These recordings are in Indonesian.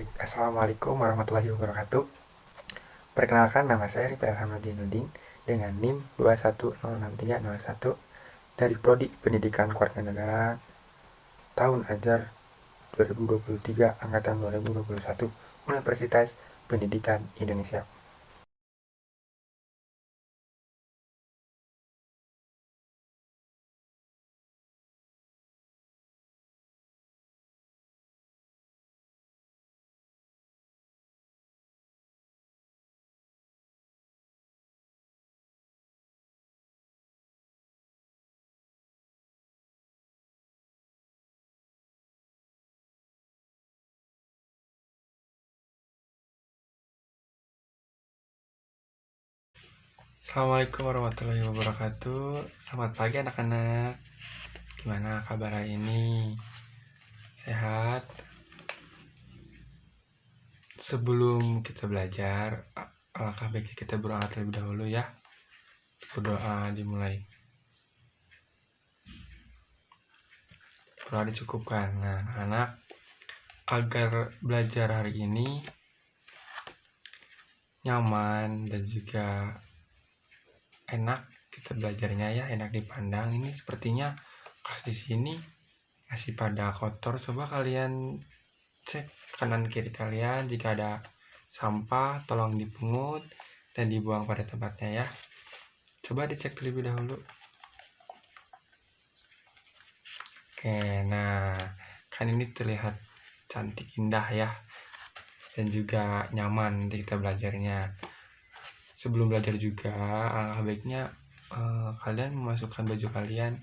Baik, Assalamualaikum warahmatullahi wabarakatuh. Perkenalkan, nama saya Rifai Alhamdulillah dengan NIM 2106301 dari Prodi Pendidikan Kewarganegaraan tahun ajar 2023 angkatan 2021 Universitas Pendidikan Indonesia. Assalamualaikum warahmatullahi wabarakatuh. Selamat pagi anak-anak. Gimana kabar hari ini? Sehat? Sebelum kita belajar, alangkah baiknya kita berdoa terlebih dahulu ya. Berdoa dimulai. Berdoa dicukupkan. Nah, anak-anak, agar belajar hari ini nyaman dan juga enak kita belajarnya ya, enak dipandang. Ini sepertinya kelas di sini masih pada kotor. Coba kalian cek kanan kiri kalian, jika ada sampah tolong dipungut dan dibuang pada tempatnya ya. Coba dicek terlebih dahulu. Oke, nah kan ini terlihat cantik indah ya, dan juga nyaman nanti kita belajarnya. Sebelum belajar juga alangkah baiknya kalian memasukkan baju kalian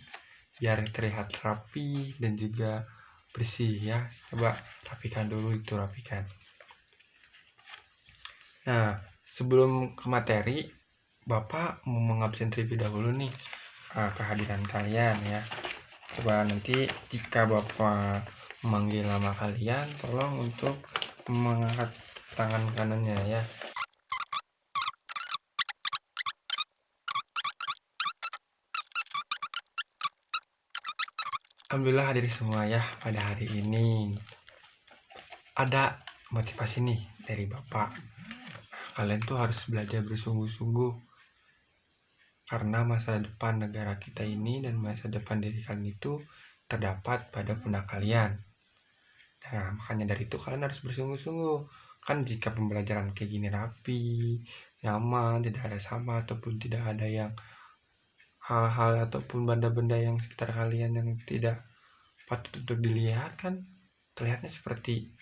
biar terlihat rapi dan juga bersih ya. Coba rapikan dulu, itu rapikan. Nah, sebelum ke materi, Bapak mau mengabsen terlebih dahulu nih kehadiran kalian ya. Coba nanti jika Bapak memanggil nama kalian, tolong untuk mengangkat tangan kanannya ya. Alhamdulillah hadir semua ya pada hari ini. Ada motivasi nih dari Bapak. Kalian tuh harus belajar bersungguh-sungguh, karena masa depan negara kita ini dan masa depan diri kalian itu terdapat pada pundak kalian. Nah, makanya dari itu kalian harus bersungguh-sungguh. Kan jika pembelajaran kayak gini rapi, nyaman, tidak ada sampah ataupun tidak ada yang hal-hal ataupun benda-benda yang sekitar kalian yang tidak patut untuk dilihat, kan terlihatnya seperti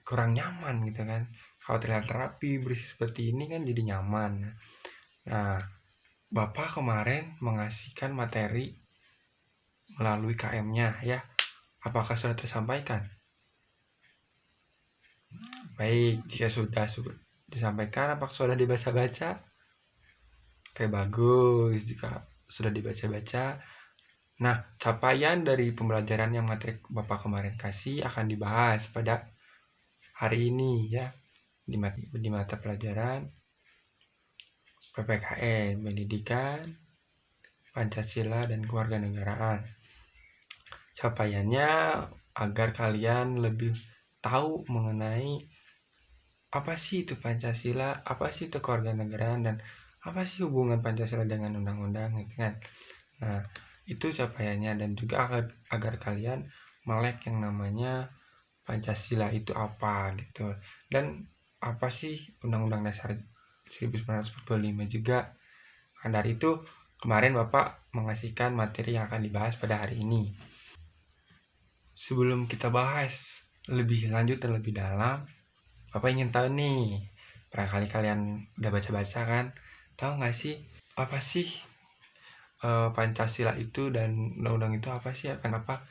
kurang nyaman gitu kan. Kalau terlihat rapi, bersih seperti ini kan jadi nyaman. Nah, Bapak kemarin mengasihkan materi melalui KM-nya ya. Apakah sudah tersampaikan? Baik, jika sudah disampaikan, apakah sudah dibaca-baca? Oke, bagus. Jika sudah dibaca-baca, nah, capaian dari pembelajaran yang materi Bapak kemarin kasih akan dibahas pada hari ini ya, di mata pelajaran PPKN, Pendidikan, Pancasila, dan Kewarganegaraan. Capaiannya agar kalian lebih tahu mengenai apa sih itu Pancasila, apa sih itu kewarganegaraan, dan apa sih hubungan Pancasila dengan undang-undang gitu kan. Nah, itu capaiannya, dan juga agar kalian melek yang namanya Pancasila itu apa gitu, dan apa sih Undang-Undang Dasar 1945 juga. Nah, dari itu kemarin Bapak mengasihkan materi yang akan dibahas pada hari ini. Sebelum kita bahas lebih lanjut dan lebih dalam, Bapak ingin tahu nih, barangkali kalian udah baca-baca kan, tahu nggak sih apa sih Pancasila itu dan undang-undang itu apa sih, kenapa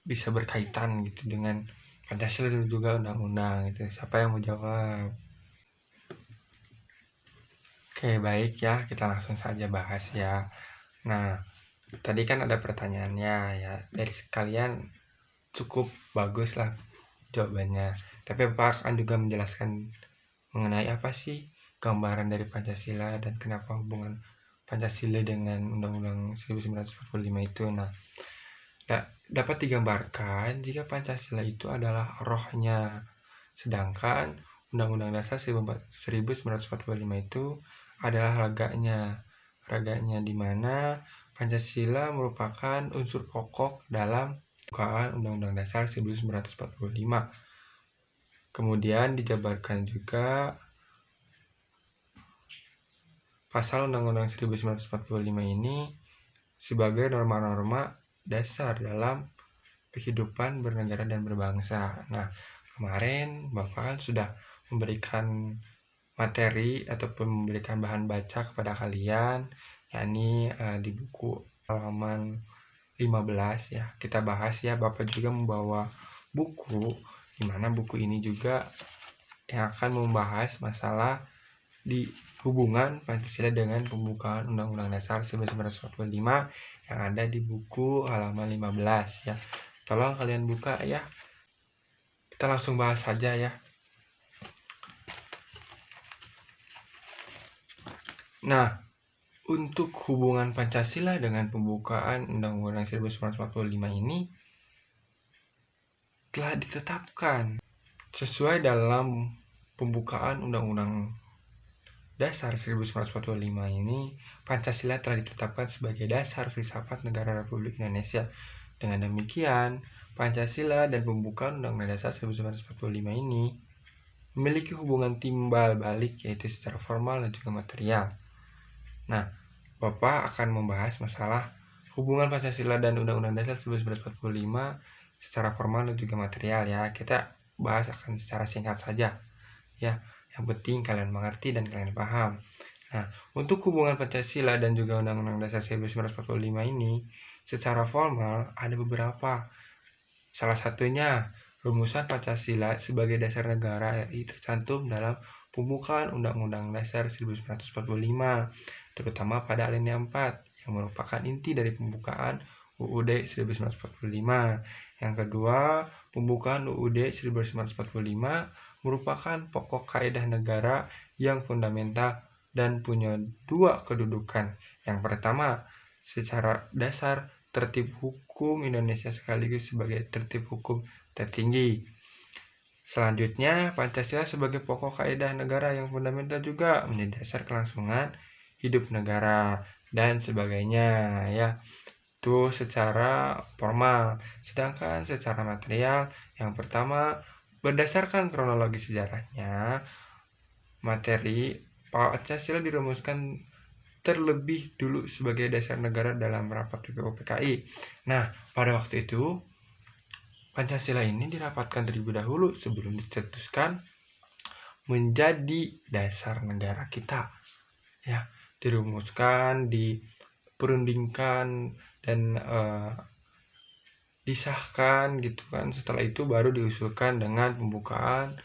bisa berkaitan gitu dengan Pancasila dan juga undang-undang itu? Siapa yang mau jawab? Oke, baik ya, kita langsung saja bahas ya. Nah, tadi kan ada pertanyaannya ya, dari kalian cukup bagus lah jawabannya. Tapi Bapak akan juga menjelaskan mengenai apa sih gambaran dari Pancasila dan kenapa hubungan Pancasila dengan Undang-Undang 1945 itu. Nah, dapat digambarkan jika Pancasila itu adalah rohnya Sedangkan Undang-Undang Dasar 1945 itu adalah raganya. Raganya di mana Pancasila merupakan unsur pokok dalam pembukaan Undang-Undang Dasar 1945. Kemudian dijabarkan juga pasal Undang-Undang 1945 ini sebagai norma-norma dasar dalam kehidupan bernegara dan berbangsa. Nah, kemarin Bapak kan sudah memberikan materi ataupun memberikan bahan baca kepada kalian, yakni di buku halaman 15 ya. Kita bahas ya, Bapak juga membawa buku, di mana buku ini juga yang akan membahas masalah di hubungan Pancasila dengan pembukaan Undang-Undang Dasar 1945 yang ada di buku halaman 15 ya. Tolong kalian buka ya. Kita langsung bahas saja ya. Nah, untuk hubungan Pancasila dengan pembukaan Undang-Undang 1945 ini telah ditetapkan sesuai dalam pembukaan Undang-Undang Dasar 1945 ini. Pancasila telah ditetapkan sebagai dasar filsafat negara Republik Indonesia. Dengan demikian, Pancasila dan pembukaan Undang-Undang Dasar 1945 ini memiliki hubungan timbal balik, yaitu secara formal dan juga material. Nah, Bapak akan membahas masalah hubungan Pancasila dan Undang-Undang Dasar 1945 secara formal dan juga material ya. Kita bahas akan secara singkat saja ya. Yang penting kalian mengerti dan kalian paham. Nah, untuk hubungan Pancasila dan juga Undang-Undang Dasar 1945 ini secara formal ada beberapa. Salah satunya, rumusan Pancasila sebagai dasar negara RI tercantum dalam pembukaan Undang-Undang Dasar 1945, terutama pada alinea 4 yang merupakan inti dari pembukaan UUD 1945. Yang kedua, pembukaan UUD 1945 merupakan pokok kaidah negara yang fundamental dan punya dua kedudukan. Yang pertama, secara dasar tertib hukum Indonesia sekaligus sebagai tertib hukum tertinggi. Selanjutnya, Pancasila sebagai pokok kaidah negara yang fundamental juga menjadi dasar kelangsungan hidup negara dan sebagainya ya. Itu secara formal. Sedangkan secara material, yang pertama, berdasarkan kronologi sejarahnya, materi Pancasila dirumuskan terlebih dulu sebagai dasar negara dalam rapat PPOPKI. Nah, pada waktu itu Pancasila ini dirapatkan terlebih dahulu sebelum dicetuskan menjadi dasar negara kita. Ya, dirumuskan, diperundingkan dan disahkan gitu kan. Setelah itu baru diusulkan dengan pembukaan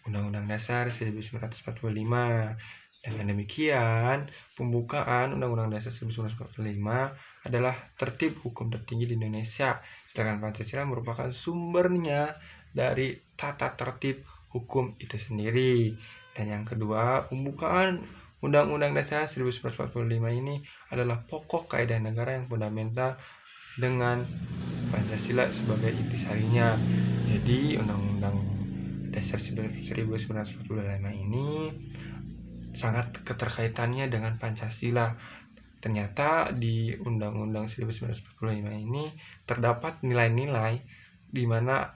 Undang-Undang Dasar 1945. Dengan demikian, pembukaan Undang-Undang Dasar 1945 adalah tertib hukum tertinggi di Indonesia, sedangkan Pancasila merupakan sumbernya dari tata tertib hukum itu sendiri. Dan yang kedua, pembukaan Undang-Undang Dasar 1945 ini adalah pokok kaidah negara yang fundamental dengan Pancasila sebagai intisarinya. Jadi Undang-Undang Dasar 1945 ini sangat keterkaitannya dengan Pancasila. Ternyata di Undang-Undang 1945 ini terdapat nilai-nilai di mana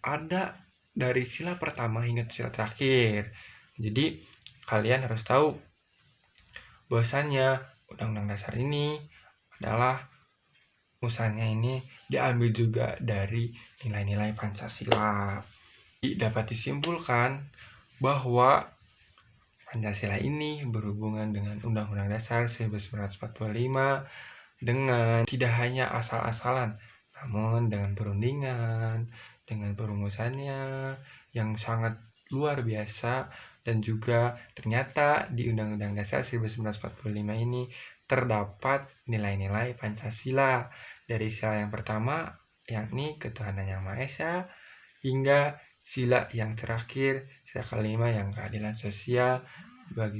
ada dari sila pertama hingga sila terakhir. Jadi kalian harus tahu bahwasannya Undang-Undang Dasar ini adalah usahanya ini diambil juga dari nilai-nilai Pancasila. Dapat disimpulkan bahwa Pancasila ini berhubungan dengan Undang-Undang Dasar 1945 dengan tidak hanya asal-asalan, namun dengan perundingan, dengan perumusannya yang sangat luar biasa, dan juga ternyata di Undang-Undang Dasar 1945 ini terdapat nilai-nilai Pancasila dari sila yang pertama yakni ketuhanan yang Maha Esa hingga sila yang terakhir, sila kelima yang keadilan sosial bagi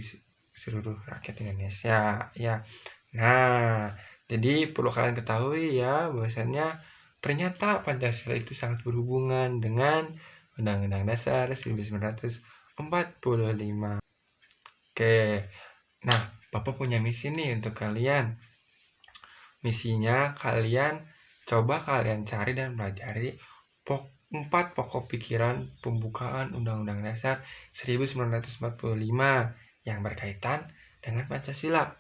seluruh rakyat Indonesia ya. Nah, jadi perlu kalian ketahui ya bahwasannya ternyata Pancasila itu sangat berhubungan dengan Undang-Undang Dasar 1945. Oke, nah Bapak punya misi nih untuk kalian. Misinya kalian cari dan pelajari 4 pokok pikiran pembukaan Undang-Undang Dasar 1945 yang berkaitan dengan Pancasila.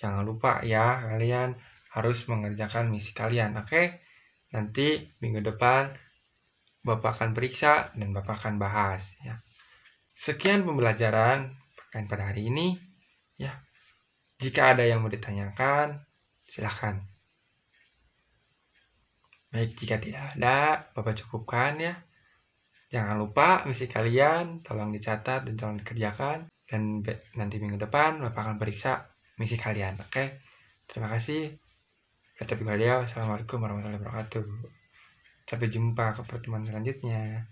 Jangan lupa ya, kalian harus mengerjakan misi kalian, oke? Nanti minggu depan Bapak akan periksa dan Bapak akan bahas ya. Sekian pembelajaran pada hari ini ya. Jika ada yang mau ditanyakan, silahkan. Baik, jika tidak ada, Bapak cukupkan ya. Jangan lupa misi kalian, tolong dicatat dan tolong dikerjakan. Dan nanti minggu depan Bapak akan periksa misi kalian, oke? Terima kasih. Assalamualaikum warahmatullahi wabarakatuh. Sampai jumpa ke pertemuan selanjutnya.